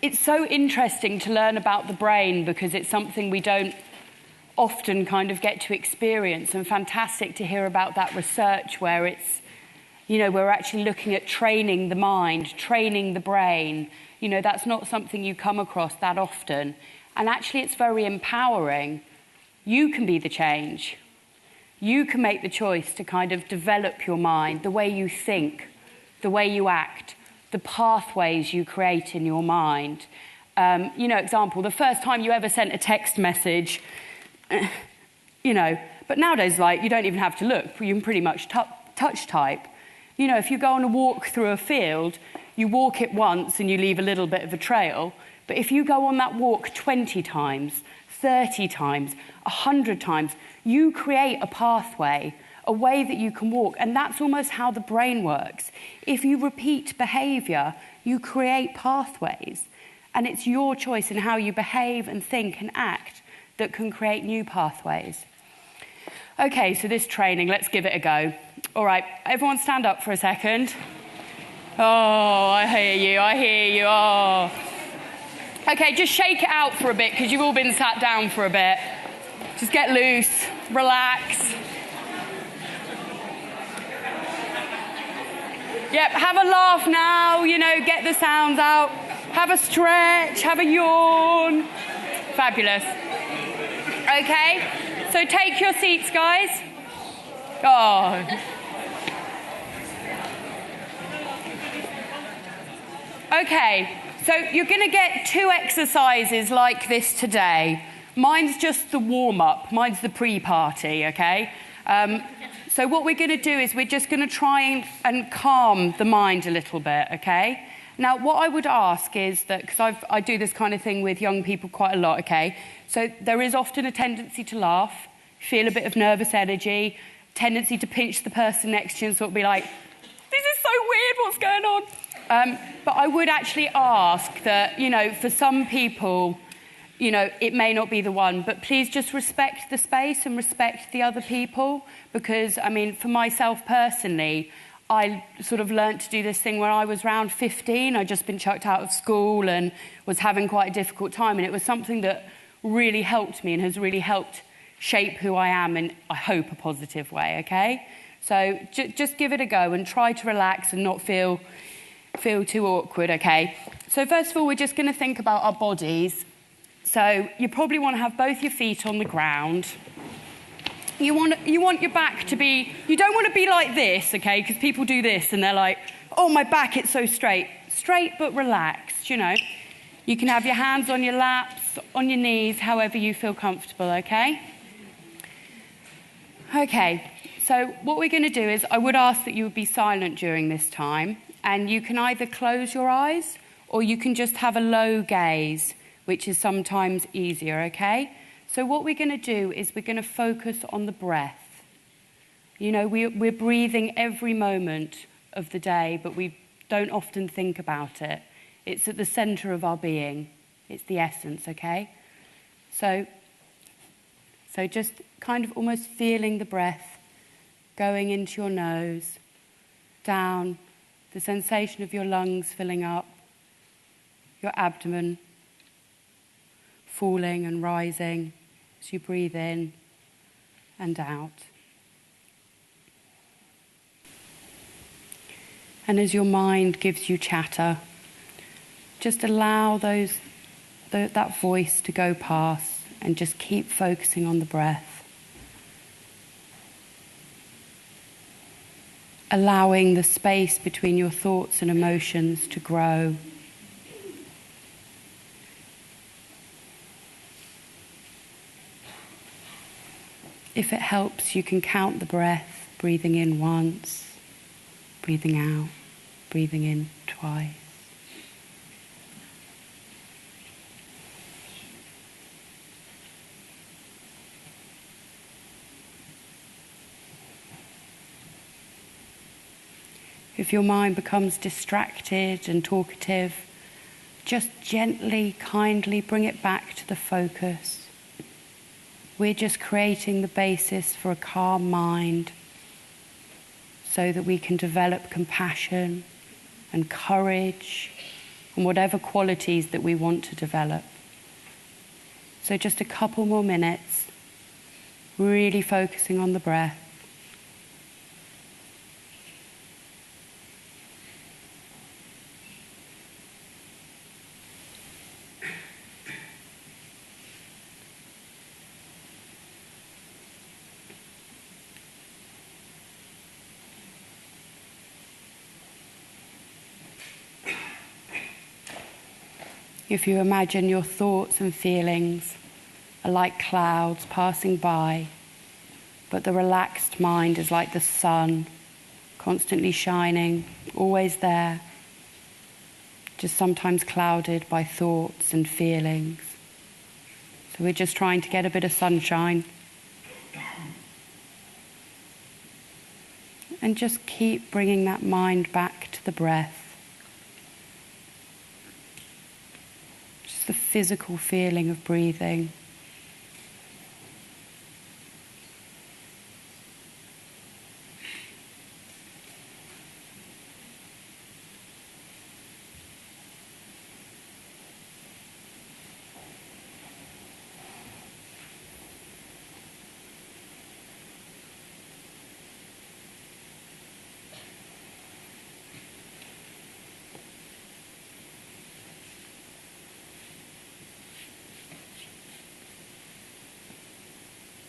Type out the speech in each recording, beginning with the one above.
it's so interesting to learn about the brain because it's something we don't often kind of get to experience, and fantastic to hear about that research where it's, you know, we're actually looking at training the mind, training the brain. You know, that's not something you come across that often. And actually it's very empowering. You can be the change. You can make the choice to kind of develop your mind, the way you think, the way you act, the pathways you create in your mind. You know, example, the first time you ever sent a text message, you know, but nowadays, like, you don't even have to look. You can pretty much touch type. You know, if you go on a walk through a field, you walk it once and you leave a little bit of a trail. But if you go on that walk 20 times, 30 times, 100 times, you create a pathway, a way that you can walk. And that's almost how the brain works. If you repeat behaviour, you create pathways. And it's your choice in how you behave and think and act that can create new pathways. Okay, so this training, let's give it a go. All right, everyone stand up for a second. Oh, I hear you, oh. Okay, just shake it out for a bit because you've all been sat down for a bit. Just get loose, relax. Yep, have a laugh now, you know, get the sounds out. Have a stretch, have a yawn. Fabulous. Okay, so take your seats, guys. Oh. Okay, so you're going to get 2 exercises like this today. Mine's just the warm-up. Mine's the pre-party, okay? So what we're going to do is we're just going to try and calm the mind a little bit, okay? Now, what I would ask is that, because I do this kind of thing with young people quite a lot, okay? So there is often a tendency to laugh, feel a bit of nervous energy, tendency to pinch the person next to you and sort of be like, this is so weird, what's going on? But I would actually ask that, you know, for some people, you know, it may not be the one, but please just respect the space and respect the other people, because, I mean, for myself personally, I sort of learnt to do this thing when I was around 15. I'd just been chucked out of school and was having quite a difficult time, and it was something that really helped me and has really helped shape who I am in, I hope, a positive way, okay? So just give it a go and try to relax and not feel too awkward, okay? So first of all, we're just going to think about our bodies. So you probably want to have both your feet on the ground. You want your back to be, you don't want to be like this, okay? Because people do this and they're like, oh, my back, it's so straight. Straight but relaxed, you know. You can have your hands on your laps, on your knees, however you feel comfortable, okay? Okay, so what we're going to do is I would ask that you would be silent during this time, and you can either close your eyes or you can just have a low gaze, which is sometimes easier, okay? So what we're going to do is we're going to focus on the breath. You know, we're breathing every moment of the day, but we don't often think about it. It's at the centre of our being. It's the essence, okay? So just kind of almost feeling the breath going into your nose, down, the sensation of your lungs filling up, your abdomen falling and rising as you breathe in and out. And as your mind gives you chatter, just allow that voice to go past and just keep focusing on the breath. Allowing the space between your thoughts and emotions to grow. If it helps, you can count the breath, breathing in once, breathing out, breathing in twice. If your mind becomes distracted and talkative, just gently, kindly bring it back to the focus. We're just creating the basis for a calm mind so that we can develop compassion and courage, and whatever qualities that we want to develop. So just a couple more minutes, really focusing on the breath. If you imagine your thoughts and feelings are like clouds passing by, but the relaxed mind is like the sun, constantly shining, always there, just sometimes clouded by thoughts and feelings. So we're just trying to get a bit of sunshine. And just keep bringing that mind back to the breath. The physical feeling of breathing.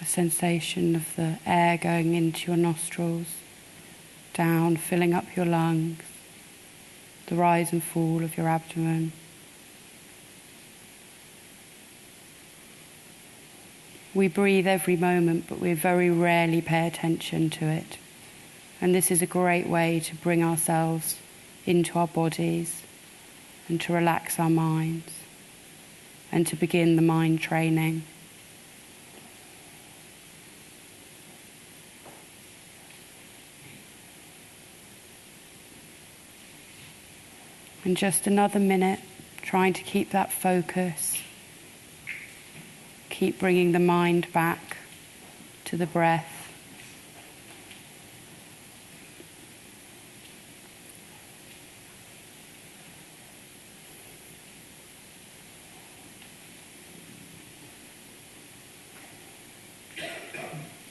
A sensation of the air going into your nostrils, down, filling up your lungs, the rise and fall of your abdomen. We breathe every moment, but we very rarely pay attention to it. And this is a great way to bring ourselves into our bodies and to relax our minds and to begin the mind training. And just another minute, trying to keep that focus. Keep bringing the mind back to the breath.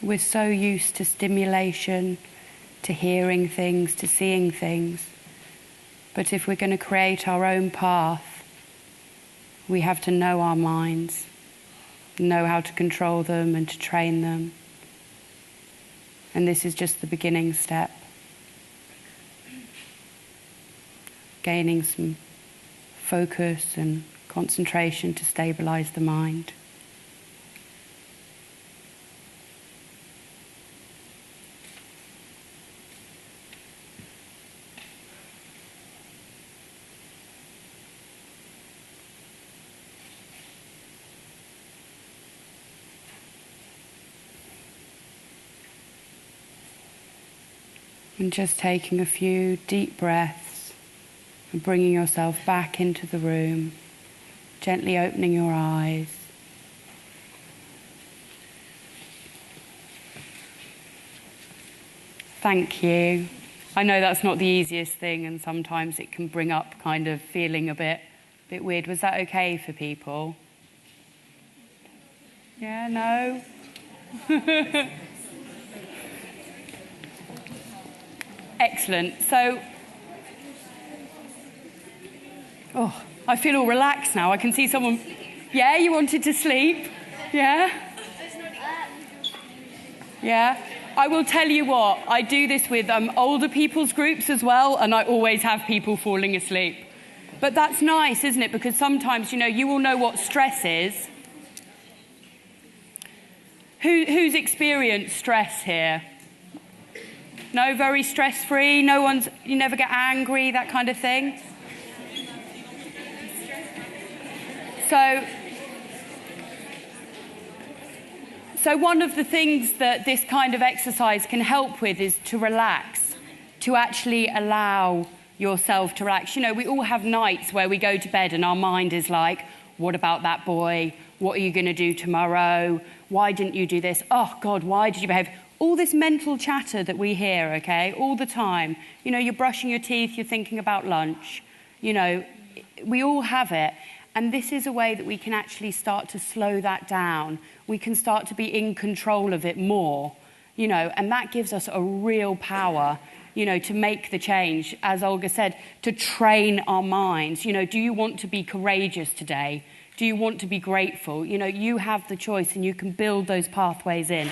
We're so used to stimulation, to hearing things, to seeing things. But if we're going to create our own path, we have to know our minds, know how to control them and to train them. And this is just the beginning step. Gaining some focus and concentration to stabilize the mind. And just taking a few deep breaths and bringing yourself back into the room, gently opening your eyes. Thank you. I know that's not the easiest thing, and sometimes it can bring up kind of feeling a bit weird. Was that okay for people? Yeah, no? Excellent. So, I feel all relaxed now. I can see someone. Yeah, you wanted to sleep? Yeah? Yeah? I will tell you what, I do this with older people's groups as well, and I always have people falling asleep. But that's nice, isn't it? Because sometimes, you all know what stress is. Who's experienced stress here? No, very stress-free? You never get angry, that kind of thing? So one of the things that this kind of exercise can help with is to relax, to actually allow yourself to relax. We all have nights where we go to bed and our mind is like, what about that boy? What are you going to do tomorrow? Why didn't you do this? Oh, God, why did you behave? All this mental chatter that we hear, okay, all the time. You're brushing your teeth, you're thinking about lunch. we all have it. And this is a way that we can actually start to slow that down. We can start to be in control of it more, you know, and that gives us a real power, you know, to make the change. As Olga said, to train our minds. You know, do you want to be courageous today? Do you want to be grateful? You know, you have the choice and you can build those pathways in.